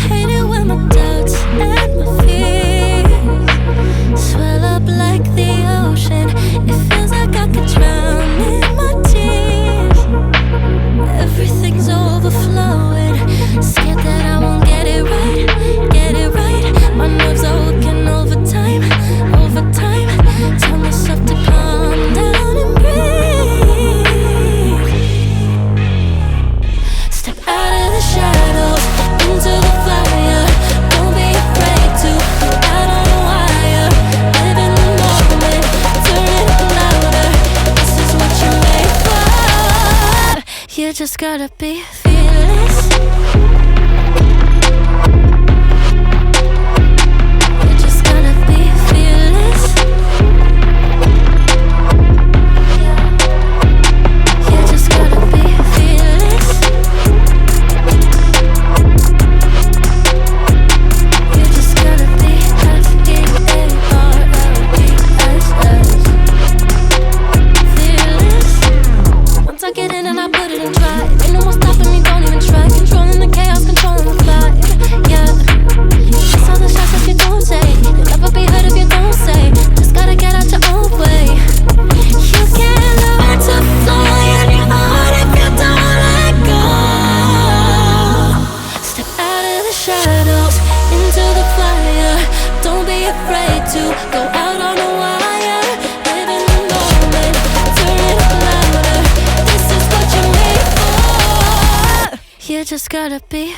Hate it when my doubts and my fears swell up like the ocean. It feels like I could drown in my tears. Everything's overflowing. Scared that I won't get it right, get it right. My nerves are working overtime, overtime. Tell myself to calm down and breathe. Step out of the shadows into the fire. Don't be afraid to go out on a wire. Live in the moment, turn it up louder. This is what you're made for. You just gotta be fearless. You just gotta be fearless. You just gotta be fearless. You just gotta be fearless. Once I get in and I put it in drive, ain't no more stopping me, don't even try. Controlling the chaos, controlling the vibe, yeah. That's all the shots if you don't say. You'll never be heard if you don't say. Just gotta get out your own way. You can't learn to fly in your heart if you don't let go. Step out of the shadows into the fire. Don't be afraid to go out on a wire. Live in the moment, turn it up louder. This is what you're made for. You just gotta be